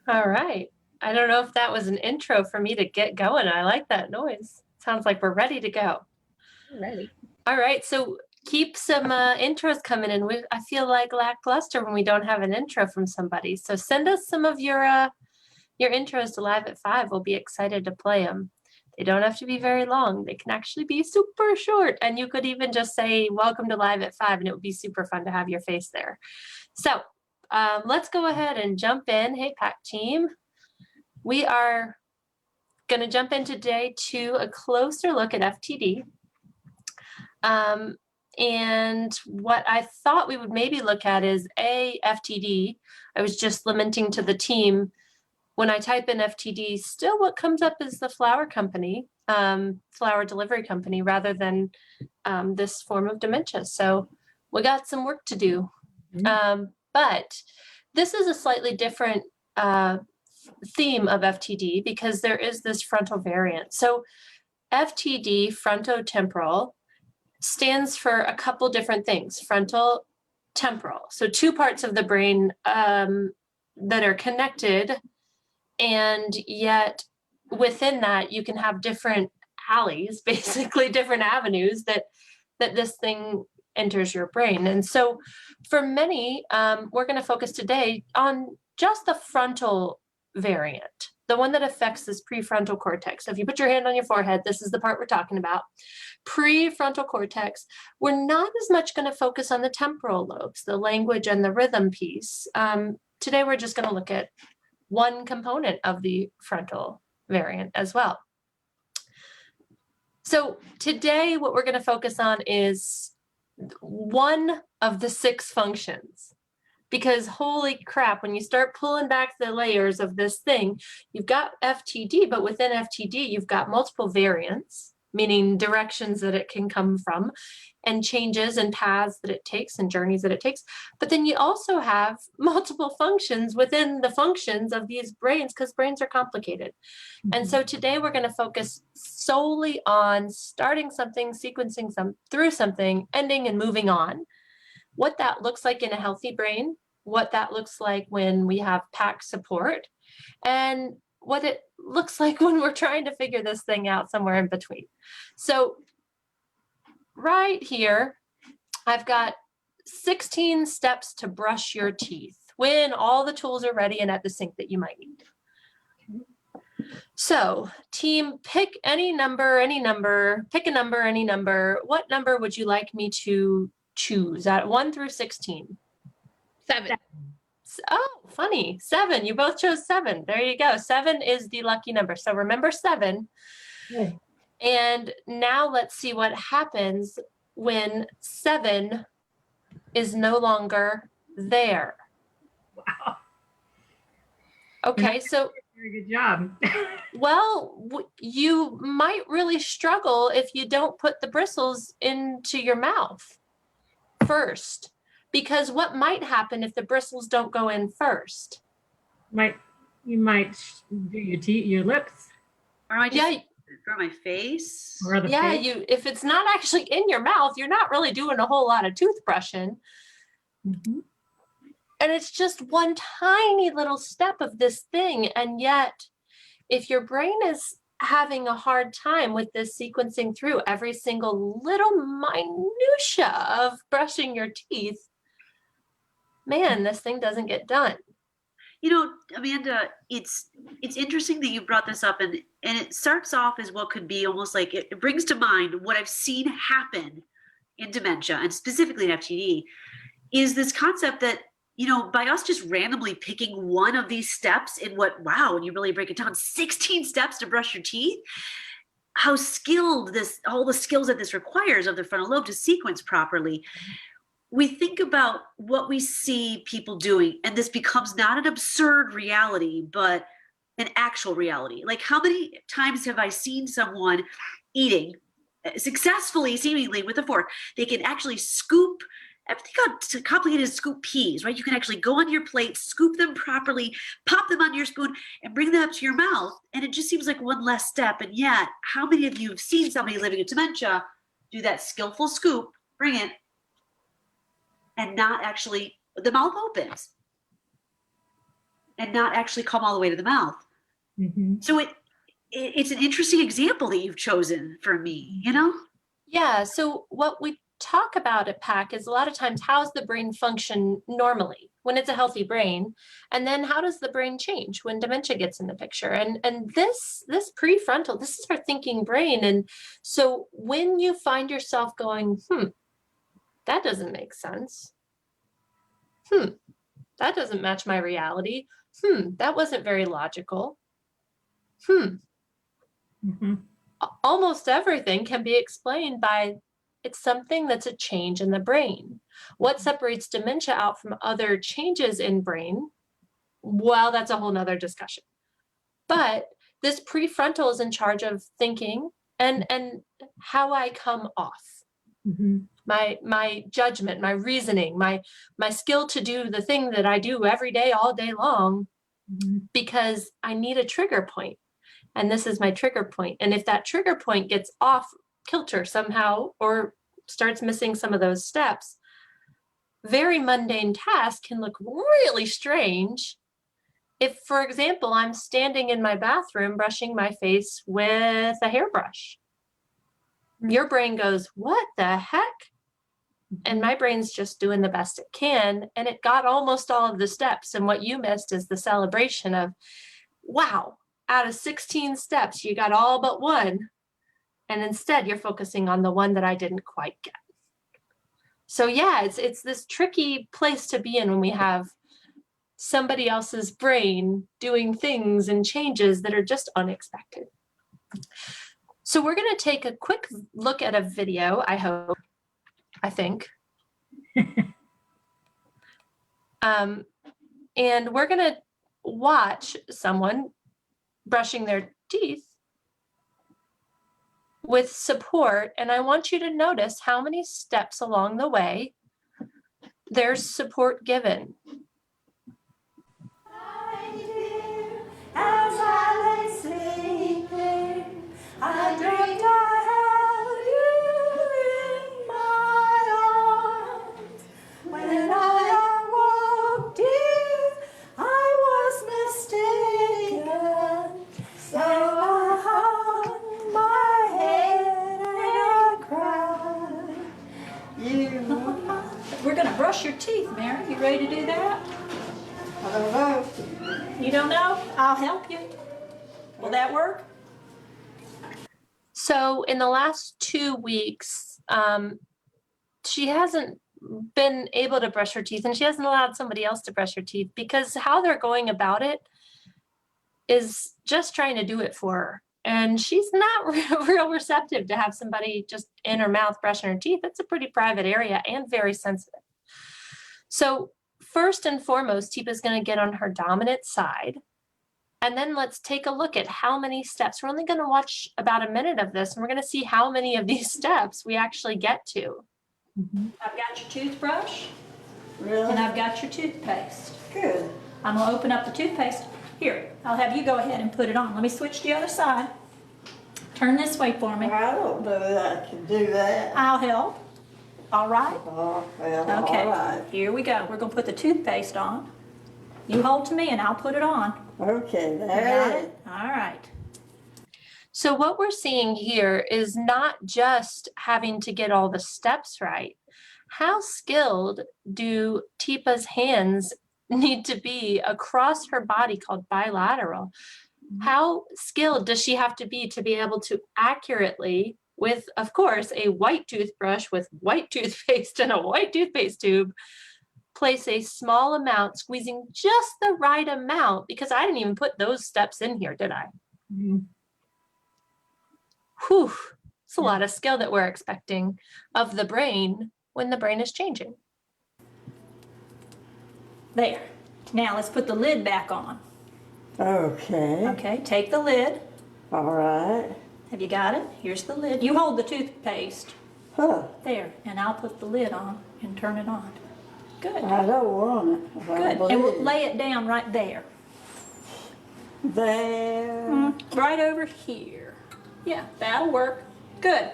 All right. I don't know if that was an intro for me to get going. I like that noise. Sounds like we're ready to go. Ready. All right. So keep some intros coming in. I feel like lackluster when we don't have an intro from somebody. So send us some of your intros to Live at 5. We'll be excited to play them. They don't have to be very long. They can actually be super short. And you could even just say, welcome to Live at 5, and it would be super fun to have your face there. So let's go ahead and jump in. Hey, PAC team. We are going to jump in today to a closer look at FTD. And what I thought we would maybe look at is FTD. I was just lamenting to the team, when I type in FTD, still what comes up is the flower company, flower delivery company, rather than this form of dementia. So we got some work to do. But this is a slightly different theme of FTD because there is this frontal variant. So FTD, frontotemporal, stands for a couple different things. Frontal, temporal. So two parts of the brain that are connected, and yet within that you can have different alleys, basically different avenues that this thing enters your brain. And so for many, we're going to focus today on just the frontal variant, the one that affects this prefrontal cortex. So if you put your hand on your forehead, this is the part we're talking about. Prefrontal cortex. We're not as much going to focus on the temporal lobes, the language and the rhythm piece. Today we're just going to look at one component of the frontal variant as well. So today what we're going to focus on is one of the 6 functions, because holy crap, when you start pulling back the layers of this thing, you've got FTD, but within FTD you've got multiple variants, meaning directions that it can come from, and changes and paths that it takes and journeys that it takes. But then you also have multiple functions within the functions of these brains, because brains are complicated. And so today we're going to focus solely on starting something, sequencing through something, ending and moving on. What that looks like in a healthy brain, what that looks like when we have PAC support, and what it looks like when we're trying to figure this thing out somewhere in between. So right here, I've got 16 steps to brush your teeth when all the tools are ready and at the sink that you might need. So team, pick any number, pick a number, any number. What number would you like me to choose at 1 through 16? 7. Oh, funny. 7. You both chose 7. There you go. 7 is the lucky number. So remember 7. Yeah. And now let's see what happens when 7 is no longer there. Wow. Okay, so very good job. well, you might really struggle if you don't put the bristles into your mouth first, because what might happen if the bristles don't go in first? You might do your lips, or I just draw my face, or the face. If it's not actually in your mouth, you're not really doing a whole lot of toothbrushing. And it's just one tiny little step of this thing. And yet, if your brain is having a hard time with this sequencing through every single little minutia of brushing your teeth, man, this thing doesn't get done. You know, Amanda, it's interesting that you brought this up, and it starts off as what could be almost like it brings to mind what I've seen happen in dementia, and specifically in FTD, is this concept that, you know, by us just randomly picking one of these steps in when you really break it down, 16 steps to brush your teeth, how skilled all the skills that this requires of the frontal lobe to sequence properly. We think about what we see people doing, and this becomes not an absurd reality, but an actual reality. Like, how many times have I seen someone eating successfully, seemingly, with a fork? They can actually scoop. Think how complicated is scoop peas, right? You can actually go on your plate, scoop them properly, pop them on your spoon, and bring them up to your mouth. And it just seems like one less step. And yet, how many of you have seen somebody living with dementia do that skillful scoop, bring it, and not actually, the mouth opens? and not actually come all the way to the mouth. Mhm. So it's an interesting example that you've chosen for me, you know? Yeah, so what we talk about at PAC is a lot of times how's the brain function normally when it's a healthy brain, and then how does the brain change when dementia gets in the picture? And this prefrontal, this is our thinking brain. And so when you find yourself going, that doesn't make sense. That doesn't match my reality. That wasn't very logical. Mhm. Almost everything can be explained by it's something that's a change in the brain. What separates dementia out from other changes in brain? Well, that's a whole nother discussion. But this prefrontal is in charge of thinking and how I come off. Mhm. My judgment, my reasoning, my skill to do the thing that I do every day, all day long, Mhm. because I need a trigger point. And this is my trigger point. And if that trigger point gets off kilter somehow or starts missing some of those steps, very mundane tasks can look really strange. If, for example, I'm standing in my bathroom brushing my face with a hairbrush, your brain goes, what the heck? And my brain's just doing the best it can. And it got almost all of the steps. And what you missed is the celebration of, wow, out of 16 steps, you got all but one. And instead, you're focusing on the one that I didn't quite get. So yeah, it's this tricky place to be in when we have somebody else's brain doing things and changes that are just unexpected. So we're going to take a quick look at a video, I think. And we're going to watch someone brushing their teeth with support. And I want you to notice how many steps along the way there's support given. As I lay sleeping, I dreamed I held you in my arms. When I awoke, dear, I was mistaken. So I hung my head and I cried. We're going to brush your teeth, Mary. You ready to do that? I don't know. You don't know? I'll help you. Will that work? So in the last 2 weeks, she hasn't been able to brush her teeth, and she hasn't allowed somebody else to brush her teeth because how they're going about it is just trying to do it for her. And she's not real receptive to have somebody just in her mouth brushing her teeth. It's a pretty private area and very sensitive. So first and foremost, Teepa's going to get on her dominant side. And then let's take a look at how many steps. We're only going to watch about a minute of this, and we're going to see how many of these steps we actually get to. I've got your toothbrush Really? and I've got your toothpaste. Good. I'm going to open up the toothpaste. Here, I'll have you go ahead and put it on. Let me switch to the other side. Turn this way for me. I don't know that I can do that. I'll help. All right? Oh, well, Okay. all right. Here we go. We're going to put the toothpaste on. You hold to me and I'll put it on. Okay, You got there it is. it? All right. So what we're seeing here is not just having to get all the steps right. How skilled do Teepa's hands need to be across her body, called bilateral? How skilled does she have to be able to accurately, with, of course, a white toothbrush with white toothpaste and a white toothpaste tube, place a small amount, squeezing just the right amount, because I didn't even put those steps in here, did I? Mhm. Whew, it's a lot of skill that we're expecting of the brain when the brain is changing. There. Now let's put the lid back on. Okay, Okay, take the lid. all right. Have you got it? Here's the lid. You hold the toothpaste. Huh, There, and I'll put the lid on and turn it on. Good. I don't want it. I Good. don't And we'll believe lay it down right there. There. Right over here. Yeah, that'll work. Good.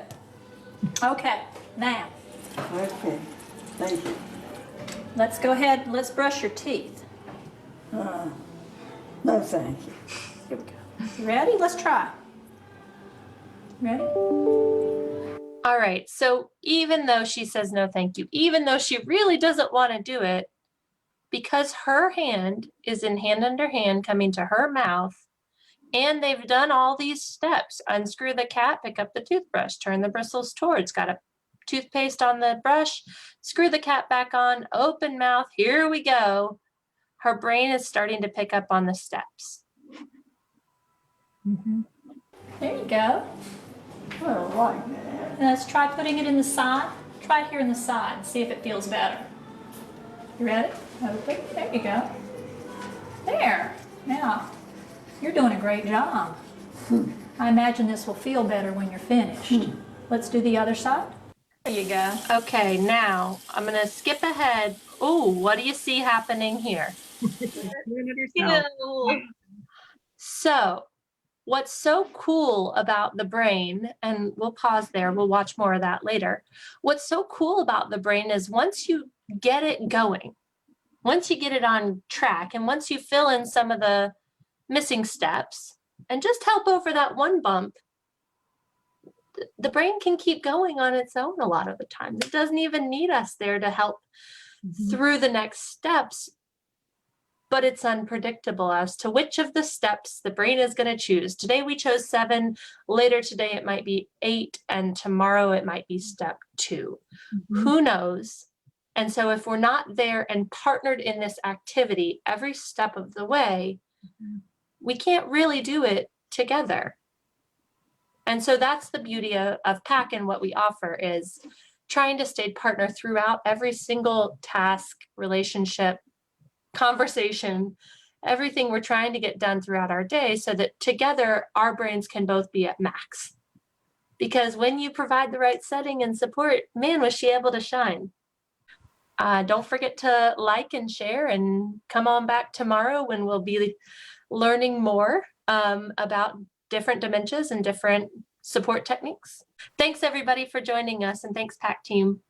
Okay, now Okay, thank you. let's go ahead and let's brush your teeth. No, thank you. Here we go. You ready? Let's try. Ready? All right, so even though she says no thank you, even though she really doesn't want to do it, because her hand is in hand under hand coming to her mouth, and they've done all these steps, unscrew the cap, pick up the toothbrush, turn the bristles towards, got a toothpaste on the brush, screw the cap back on, open mouth, here we go. Her brain is starting to pick up on the steps. There you go. I don't like that. And let's try putting it in the side. Try it here in the side and see if it feels better. You ready? Open. There you go. There. Now, you're doing a great job. I imagine this will feel better when you're finished. Let's do the other side. There you go. Okay, now I'm gonna skip ahead. Oh, what do you see happening here? So, what's so cool about the brain, and we'll pause there, we'll watch more of that later. What's so cool about the brain is once you get it going, once you get it on track, and once you fill in some of the missing steps and just help over that one bump, the brain can keep going on its own a lot of the times. It doesn't even need us there to help through the next steps, but it's unpredictable as to which of the steps the brain is going to choose. Today we chose 7, later today it might be 8, and tomorrow it might be step 2. Who knows? And so if we're not there and partnered in this activity every step of the way, we can't really do it together. And so that's the beauty of PAC, and what we offer is trying to stay partner throughout every single task, relationship, conversation, everything we're trying to get done throughout our day, so that together our brains can both be at max. Because when you provide the right setting and support, man, was she able to shine. Don't forget to like and share, and come on back tomorrow when we'll be learning more about different dementias and different support techniques. Thanks everybody for joining us, and thanks PAC team.